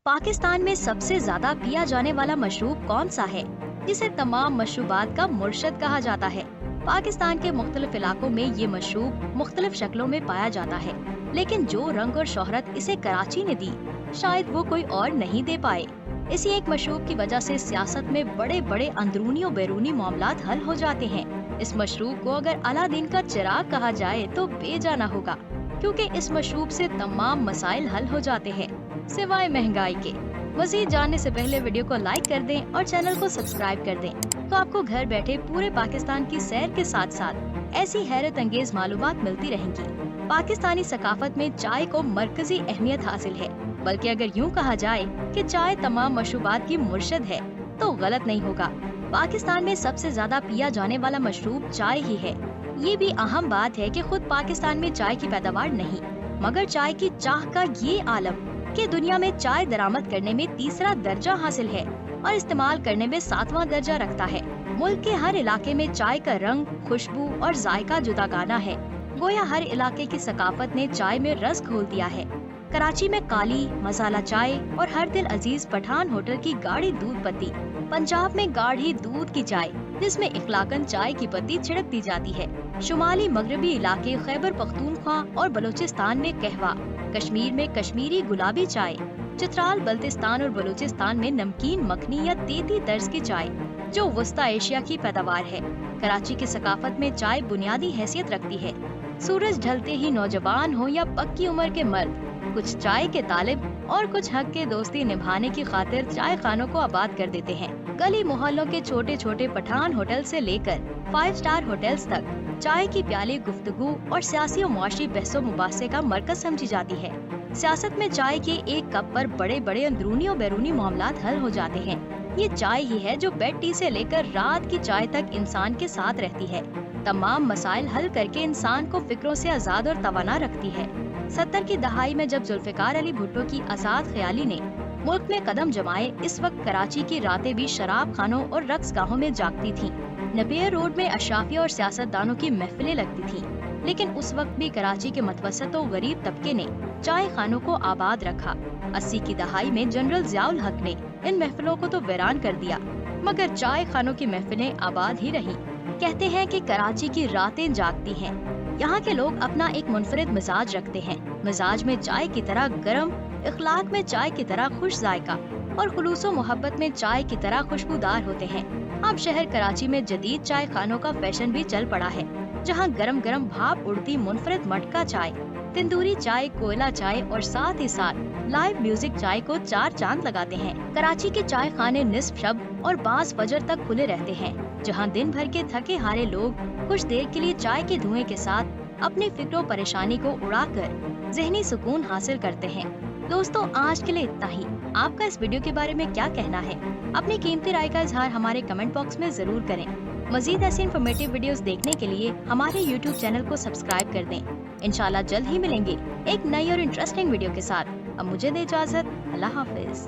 पाकिस्तान में सबसे ज्यादा पिया जाने वाला मशरूब कौन सा है, जिसे तमाम मशरूबात का मुर्शद कहा जाता है। पाकिस्तान के मुख्तलिफ इलाकों में ये मशरूब मुख्तलिफ शक्लों में पाया जाता है, लेकिन जो रंग और शोहरत इसे कराची ने दी, शायद वो कोई और नहीं दे पाए। इसी एक मशरूब की वजह से सियासत में बड़े बड़े अंदरूनी और बैरूनी मामलात हल हो जाते हैं। इस मशरूब को अगर अलादीन का चिराग कहा जाए तो बेजाना होगा, क्योंकि इस मशरूब से तमाम मसाइल हल हो जाते हैं, सिवाय महंगाई के। मजीद जानने से पहले वीडियो को लाइक कर दें और चैनल को सब्सक्राइब कर दें, तो आपको घर बैठे पूरे पाकिस्तान की सैर के साथ साथ ऐसी हैरत अंगेज मालूमात मिलती रहेंगी। पाकिस्तानी सकाफत में चाय को मरकजी अहमियत हासिल है, बल्कि अगर यूँ कहा जाए कि चाय तमाम मशरूबात की मुर्शद है तो गलत नहीं होगा। पाकिस्तान में सबसे ज्यादा पिया जाने वाला मशरूब चाय ही है। ये भी अहम बात है कि खुद पाकिस्तान में चाय की पैदावार नहीं, मगर चाय की चाह का ये आलम कि दुनिया में चाय दरामद करने में तीसरा दर्जा हासिल है और इस्तेमाल करने में 7वां दर्जा रखता है। मुल्क के हर इलाके में चाय का रंग, खुशबू और जायका जुदागाना है। गोया हर इलाके की सकाफत ने चाय में रस घोल दिया है। कराची में काली मसाला चाय और हर दिल अजीज पठान होटल की गाढ़ी दूध पत्ती, पंजाब में गाढ़ी दूध की चाय जिसमें इखलाकन चाय की पत्ती छिड़क दी जाती है, शुमाली मगरबी इलाके खैबर पख्तूनख्वा और बलूचिस्तान में कहवा, कश्मीर में कश्मीरी गुलाबी चाय, चित्राल बल्तिस्तान और बलूचिस्तान में नमकीन मखनी या तेती तर्ज की चाय जो वस्ता एशिया की पैदावार है। कराची की सकाफत में चाय बुनियादी हैसियत रखती है। सूरज ढलते ही नौजवान हो या पक्की उम्र के मर्द, कुछ चाय के तालिब और कुछ हक के दोस्ती निभाने की खातिर चाय खानों को आबाद कर देते हैं। गली मोहल्लों के छोटे छोटे पठान होटल से लेकर 5 स्टार होटल्स तक चाय की प्याली गुफ्तगू और सियासी और मुआशी बहसो मुबासे का मरकज समझी जाती है। सियासत में चाय के एक कप पर बड़े बड़े अंदरूनी और बैरूनी मामलात हल हो जाते हैं। ये चाय ही है जो बेड टी से लेकर रात की चाय तक इंसान के साथ रहती है, तमाम मसाइल हल करके इंसान को फिक्रों से आजाद और तवाना रखती है। 70 की दहाई में जब जुल्फिकार अली भुट्टो की आजाद ख्याली ने मुल्क में कदम जमाए, इस वक्त कराची की रातें भी शराब खानों और रक्स गाहों में जागती थीं। नपेयर रोड में अशराफिया और सियासतदानों की महफिलें लगती थीं, लेकिन उस वक्त भी कराची के मतवसत और गरीब तबके ने चाय खानों को आबाद रखा। 80 की दहाई में जनरल जियाउल हक ने इन महफिलों को तो वीरान कर दिया, मगर चाय खानों की महफिलें आबाद ही रहीं। कहते हैं कि कराची की रातें जागती हैं। यहाँ के लोग अपना एक मुनफरिद मिजाज रखते हैं। मिजाज में चाय की तरह गरम, इखलाक में चाय की तरह खुश जायका और खुलूसो मोहब्बत में चाय की तरह खुशबूदार होते हैं। अब शहर कराची में जदीद चाय खानों का फैशन भी चल पड़ा है, जहाँ गरम गरम भाप उड़ती मुनफरिद मटका चाय, तंदूरी चाय, कोयला चाय और साथ ही साथ लाइव म्यूजिक चाय को 4 चांद लगाते हैं। कराची के चाय खाने निस्फ शब और बाज़ फजर तक खुले रहते हैं, जहां दिन भर के थके हारे लोग कुछ देर के लिए चाय के धुएं के साथ अपनी फिक्रो परेशानी को उड़ाकर ज़हनी सुकून हासिल करते हैं। दोस्तों, आज के लिए इतना ही। आपका इस वीडियो के बारे में क्या कहना है? अपनी कीमती राय का इजहार हमारे कमेंट बॉक्स में जरूर करें। मजीद ऐसी इन्फॉर्मेटिव वीडियोस देखने के लिए हमारे यूट्यूब चैनल को सब्सक्राइब कर दें। इंशाल्लाह जल्द ही मिलेंगे एक नई और इंटरेस्टिंग वीडियो के साथ। अब मुझे दे इजाजत। अल्लाह हाफिज।